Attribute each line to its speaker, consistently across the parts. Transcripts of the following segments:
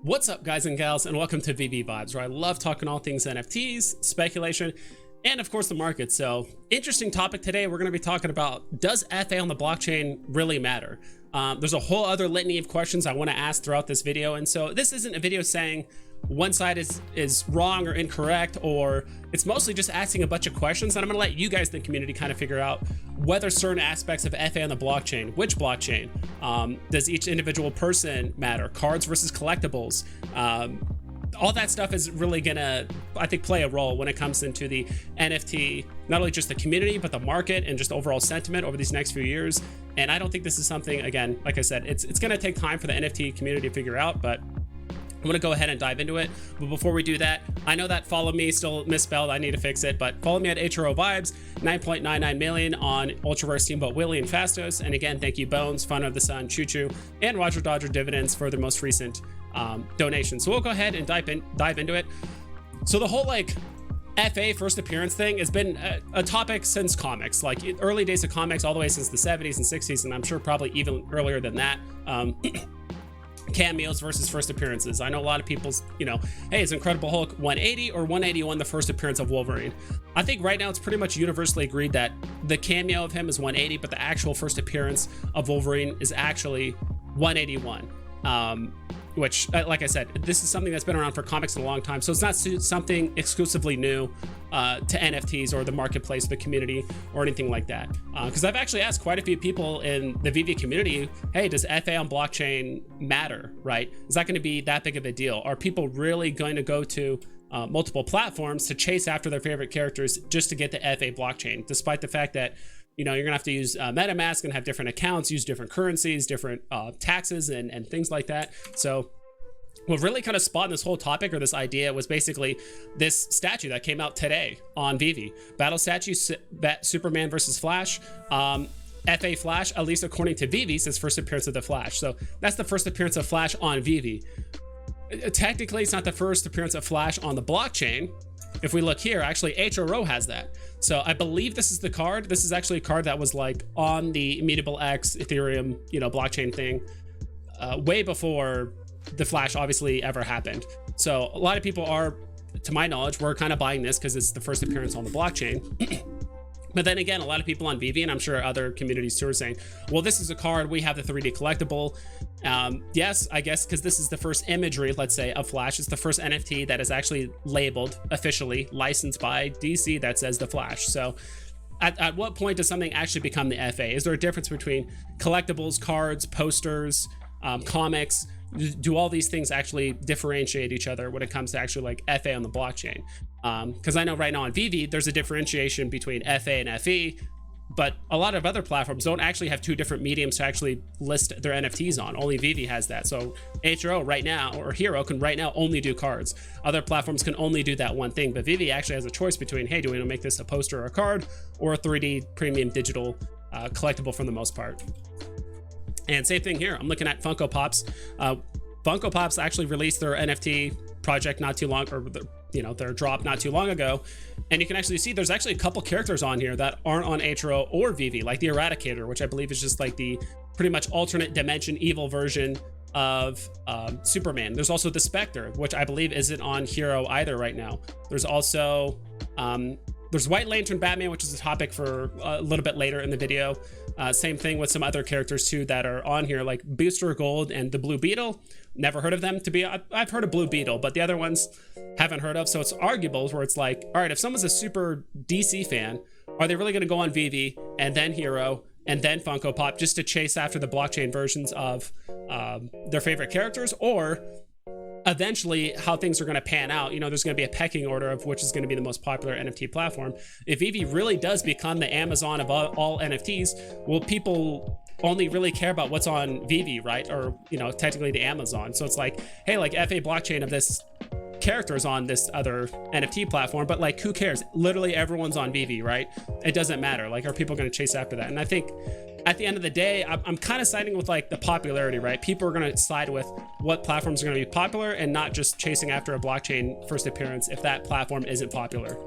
Speaker 1: What's up, guys and gals, and welcome to VV Vibes, where I love talking all things NFTs, speculation, and of course the market. So, interesting topic today. We're going to be talking about, does FA on the blockchain really matter? There's a whole other litany of questions I want to ask throughout this video, and so this isn't a video saying one side is wrong or incorrect, or it's mostly just asking a bunch of questions, and I'm going to let you guys in the community kind of figure out whether certain aspects of FA on the blockchain, which blockchain, does each individual person matter, cards versus collectibles, all that stuff is really gonna, I think, play a role when it comes into the NFT, not only just the community, but the market and just overall sentiment over these next few years. And I don't think this is something, again, like I said, it's gonna take time for the NFT community to figure out, but I'm gonna go ahead and dive into it. But before we do that, I know that follow me still misspelled, I need to fix it, but follow me at HRO Vibes, 9.99 million on Ultra Rare Steamboat Willie and Fastos. And again, thank you Bones, Fun of the Sun, Choo Choo, and Roger Dodger Dividends for their most recent donation. So we'll go ahead and dive into it. So the whole FA first appearance thing has been a topic since comics, like early days of comics, all the way since the 70s and 60s, and I'm sure probably even earlier than that. Cameos versus first appearances. I know a lot of people's, hey, is Incredible Hulk 180 or 181 the first appearance of Wolverine? I think right now it's pretty much universally agreed that the cameo of him is 180, but the actual first appearance of Wolverine is actually 181. Which, like I said, this is something that's been around for comics in a long time, so it's not something exclusively new to NFTs or the marketplace, the community, or anything like that. Because I've actually asked quite a few people in the VV community, hey, does FA on blockchain matter, right? Is that going to be that big of a deal? Are people really going to go to multiple platforms to chase after their favorite characters just to get the FA blockchain, despite the fact that you're gonna have to use MetaMask and have different accounts, use different currencies, different taxes and things like that. So what really kind of spawned this whole topic or this idea was basically this statue that came out today on VV. Battle statue, Superman versus Flash. FA Flash, at least according to VV, says first appearance of the Flash. So that's the first appearance of Flash on VV. Technically, it's not the first appearance of Flash on the blockchain. If we look here, actually HRO has that. So I believe this is the card. This is actually a card that was on the Immutable X Ethereum, blockchain thing, way before the Flash obviously ever happened. So a lot of people are, to my knowledge, we're kind of buying this because it's the first appearance on the blockchain. But then again, a lot of people on VV, and I'm sure other communities too, are saying, well, this is a card, we have the 3D collectible. Yes, I guess because this is the first imagery, let's say, of Flash. It's the first NFT that is actually labeled, officially licensed by DC, that says the Flash. So at what point does something actually become the FA? Is there a difference between collectibles, cards, posters, comics? Do all these things actually differentiate each other when it comes to actually FA on the blockchain? Because I know right now on VV, there's a differentiation between FA and FE, but a lot of other platforms don't actually have two different mediums to actually list their NFTs on. Only VV has that. So HRO right now, or Hero, can right now only do cards. Other platforms can only do that one thing, but VV actually has a choice between, hey, do we want to make this a poster or a card, or a 3D premium digital collectible for the most part? And same thing here. I'm looking at Funko Pops. Funko Pops actually released their NFT project not too long, or their drop not too long ago, and you can actually see there's actually a couple characters on here that aren't on HRO or VV, like the Eradicator, which I believe is just the pretty much alternate dimension evil version of Superman. There's also the Spectre, which I believe isn't on Hero either right now. There's also there's White Lantern Batman, which is a topic for a little bit later in the video. Same thing with some other characters too that are on here, like Booster Gold and the Blue Beetle. Never heard of them. I've heard of Blue Beetle, but the other ones haven't heard of. So it's arguable where it's like, all right, if someone's a super DC fan, are they really going to go on VV and then Hero and then Funko Pop just to chase after the blockchain versions of their favorite characters? Or eventually how things are going to pan out, there's going to be a pecking order of which is going to be the most popular NFT platform. If VV really does become the Amazon of all NFTs, will people only really care about what's on VV, right? Or, technically the Amazon. So it's like, hey, FA blockchain of this character is on this other NFT platform, but who cares? Literally everyone's on VV, right? It doesn't matter. Are people going to chase after that? And I think at the end of the day, I'm kind of siding with the popularity, right? People are going to side with what platforms are going to be popular and not just chasing after a blockchain first appearance if that platform isn't popular.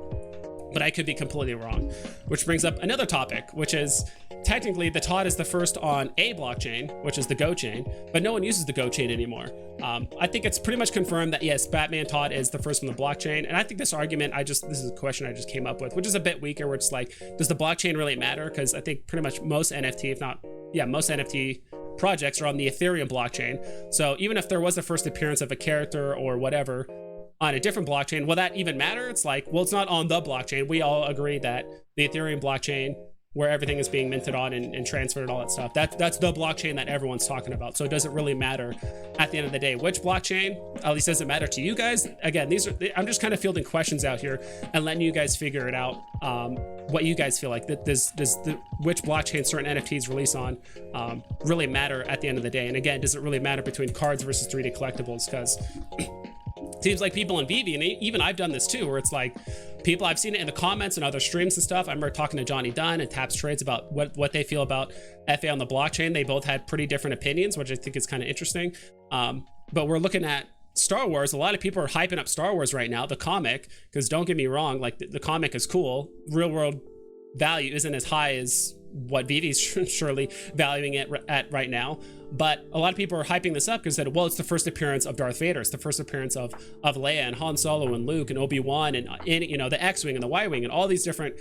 Speaker 1: but I could be completely wrong. Which brings up another topic, which is technically the Todd is the first on a blockchain, which is the Go chain, but no one uses the Go chain anymore. I think it's pretty much confirmed that yes, Batman Todd is the first on the blockchain. And I think this argument, this is a question I just came up with, which is a bit weaker, where it's like, does the blockchain really matter? Because I think pretty much most NFT, if not, yeah, most NFT projects are on the Ethereum blockchain. So even if there was a first appearance of a character or whatever on a different blockchain, will that even matter? It's like, well, it's not on the blockchain. We all agree that the Ethereum blockchain, where everything is being minted on and transferred and all that stuff, that's the blockchain that everyone's talking about. So it doesn't really matter at the end of the day which blockchain. At least does it matter to you guys? Again, I'm just kind of fielding questions out here and letting you guys figure it out. What you guys feel like, does which blockchain certain NFTs release on really matter at the end of the day? And again, does it really matter between cards versus 3D collectibles? Because seems like people in veve, and even I've done this too, where it's like people, I've seen it in the comments and other streams and stuff. I remember talking to Johnny Dunn and Taps Trades about what they feel about FA on the blockchain. They both had pretty different opinions, which I think is kind of interesting. But we're looking at Star Wars. A lot of people are hyping up Star Wars right now, the comic, because don't get me wrong, like the comic is cool. Real world value isn't as high as what VeVe's surely valuing it at right now. But a lot of people are hyping this up because said, well, it's the first appearance of Darth Vader. It's the first appearance of Leia and Han Solo and Luke and Obi-Wan and you know, the X-Wing and the Y-Wing and all these different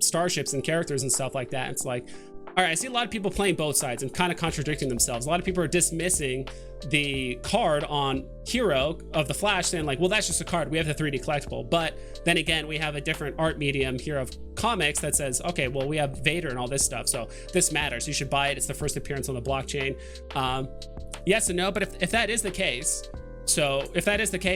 Speaker 1: starships and characters and stuff like that. It's like, all right, I see a lot of people playing both sides and kind of contradicting themselves. A lot of people are dismissing the card on Hero of the Flash, saying like, well, that's just a card. We have the 3D collectible. But then again, we have a different art medium here of comics that says, okay, well, we have Vader and all this stuff, so this matters. You should buy it. It's the first appearance on the blockchain. Yes and no, but if that is the case,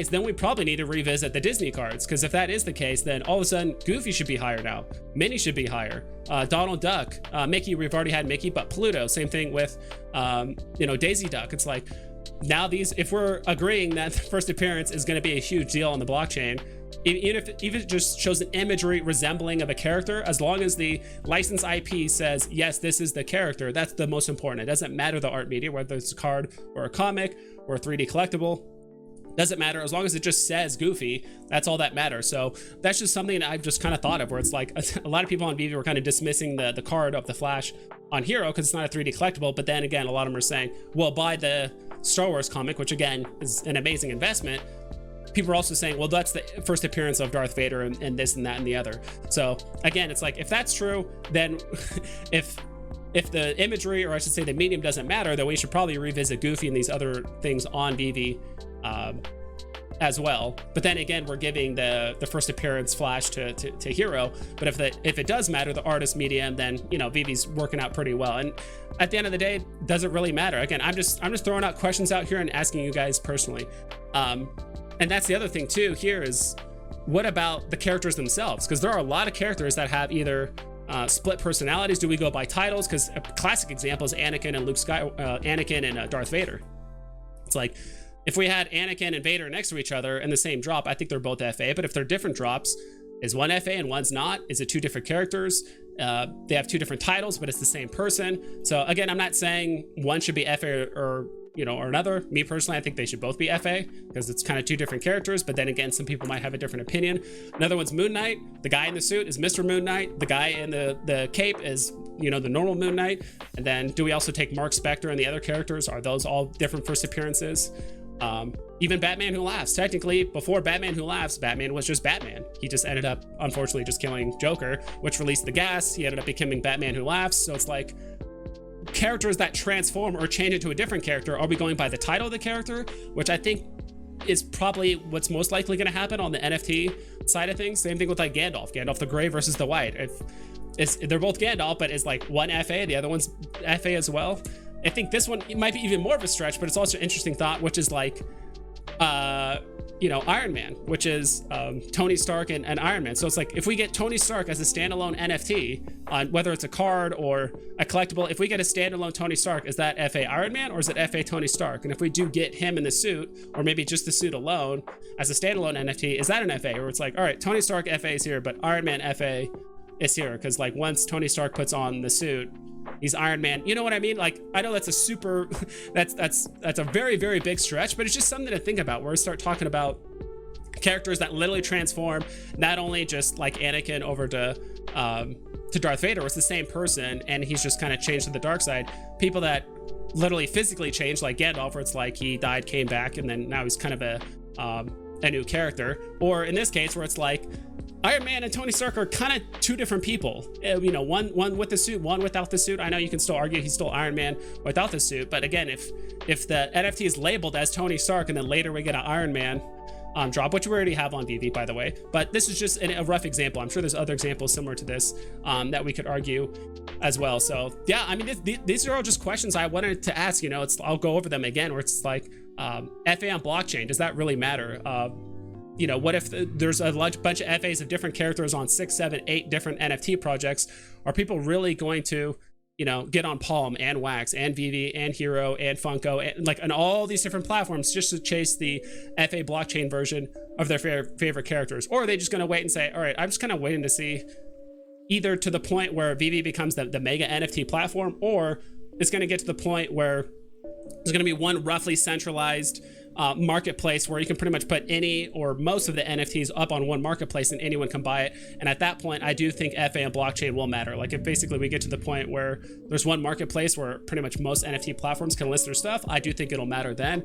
Speaker 1: then we probably need to revisit the Disney cards, because if that is the case, then all of a sudden Goofy should be higher now. Minnie should be higher. Donald Duck, Mickey, we've already had Mickey, but Pluto, same thing with, you know, Daisy Duck. It's like, now these, if we're agreeing that the first appearance is going to be a huge deal on the blockchain, even if it just shows an imagery resembling of a character, as long as the licensed IP says, yes, this is the character, that's the most important. It doesn't matter the art media, whether it's a card or a comic or a 3D collectible. Doesn't matter, as long as it just says Goofy, that's all that matters. So that's just something I've just kind of thought of, where it's like a lot of people on veve were kind of dismissing the card of the Flash on Hero because it's not a 3D collectible. But then again, a lot of them are saying, well, buy the Star Wars comic, which again is an amazing investment. People are also saying, well, that's the first appearance of Darth Vader and this and that and the other. So again, it's like, if that's true, then if the imagery, or I should say the medium, doesn't matter, then we should probably revisit Goofy and these other things on veve as well. But then again, we're giving the first appearance Flash to Hero. But if it does matter, the artist medium, then, you know, veve's working out pretty well. And at the end of the day, does it really matter? Again, I'm just throwing out questions out here and asking you guys personally. And that's the other thing too here is, what about the characters themselves? Because there are a lot of characters that have either split personalities. Do we go by titles? Because a classic example is Anakin and Anakin and Darth Vader. It's like, if we had Anakin and Vader next to each other in the same drop, I think they're both FA. But if they're different drops, is one FA and one's not? Is it two different characters? They have two different titles, but it's the same person. So again, I'm not saying one should be FA or another. Me personally, I think they should both be FA because it's kind of two different characters. But then again, some people might have a different opinion. Another one's Moon Knight. The guy in the suit is Mr. Moon Knight. The guy in the cape is, you know, the normal Moon Knight. And then do we also take Mark Spector and the other characters? Are those all different first appearances? Even Batman Who Laughs. Technically, before Batman Who Laughs, Batman was just Batman. He just ended up, unfortunately, just killing Joker, which released the gas. He ended up becoming Batman Who Laughs. So it's like, characters that transform or change into a different character, are we going by the title of the character? Which I think is probably what's most likely going to happen on the NFT side of things. Same thing with like Gandalf the gray versus the white. They're both Gandalf, but it's like one FA, the other one's FA as well. I think this one might be even more of a stretch, but it's also an interesting thought, which is like, you know, Iron Man, which is Tony Stark and Iron Man. So it's like, if we get Tony Stark as a standalone NFT, on whether it's a card or a collectible, if we get a standalone Tony Stark, is that FA Iron Man or is it FA Tony Stark? And if we do get him in the suit, or maybe just the suit alone as a standalone NFT, is that an FA? Or it's like, all right, Tony Stark FA is here, but Iron Man FA is here, because like once Tony Stark puts on the suit, he's Iron Man. You know what I mean? Like, I know that's a super, that's a very, very big stretch, but it's just something to think about where we start talking about characters that literally transform, not only just like Anakin over to Darth Vader, it's the same person and he's just kind of changed to the dark side. People that literally physically changed, like Gandalf, where it's like he died, came back, and then now he's kind of a new character. Or in this case, where it's like Iron Man and Tony Stark are kind of two different people. You know, one with the suit, one without the suit. I know you can still argue he's still Iron Man without the suit, but again, if the NFT is labeled as Tony Stark and then later we get an Iron Man drop, which we already have on veve, by the way, but this is just a rough example. I'm sure there's other examples similar to this that we could argue as well. So yeah, I mean, these are all just questions I wanted to ask. You know, I'll go over them again, where it's like FA on blockchain, does that really matter? You know, what if there's a bunch of FAs of different characters on 6, 7, 8 different NFT projects? Are people really going to, you know, get on Palm and Wax and veve and Hero and Funko and like on all these different platforms just to chase the FA blockchain version of their favorite characters? Or are they just going to wait and say, all right, I'm just kind of waiting to see either to the point where veve becomes the mega NFT platform, or it's going to get to the point where there's going to be one roughly centralized marketplace where you can pretty much put any or most of the NFTs up on one marketplace and anyone can buy it. And at that point, I do think FA and blockchain will matter. Like if basically we get to the point where there's one marketplace where pretty much most NFT platforms can list their stuff, I do think it'll matter then.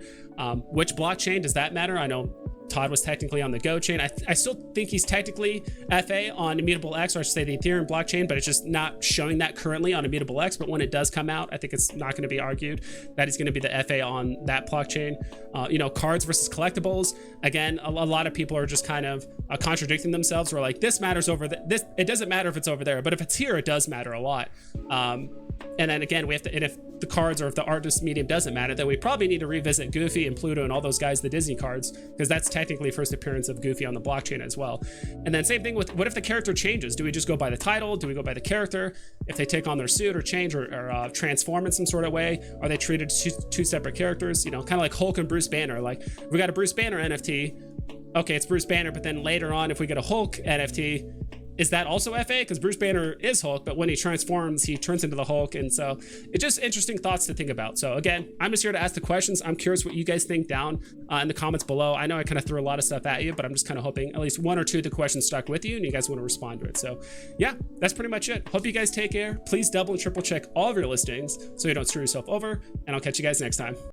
Speaker 1: Which blockchain does that matter? I know Todd was technically on the Go chain. I still think he's technically FA on Immutable X, or I should say the Ethereum blockchain, but it's just not showing that currently on Immutable X. But when it does come out, I think it's not going to be argued that he's going to be the FA on that blockchain. You know, cards versus collectibles. Again, a lot of people are just kind of contradicting themselves. We're like, this matters over this. It doesn't matter if it's over there, but if it's here, it does matter a lot. And then again, we have to, and if the cards or if the artist medium doesn't matter, then we probably need to revisit Goofy and Pluto and all those guys, the Disney cards, because that's technically first appearance of Goofy on the blockchain as well. And then same thing with, what if the character changes? Do we just go by the title? Do we go by the character? If they take on their suit or change or transform in some sort of way, are they treated two separate characters? You know, kind of like Hulk and Bruce Banner. Like we got a Bruce Banner NFT. Okay, it's Bruce Banner, but then later on, if we get a Hulk NFT, is that also FA? Because Bruce Banner is Hulk, but when he transforms, he turns into the Hulk. And so it's just interesting thoughts to think about. So again, I'm just here to ask the questions. I'm curious what you guys think down in the comments below. I know I kind of threw a lot of stuff at you, but I'm just kind of hoping at least one or two of the questions stuck with you and you guys want to respond to it. So yeah, that's pretty much it. Hope you guys take care. Please double and triple check all of your listings so you don't screw yourself over, and I'll catch you guys next time.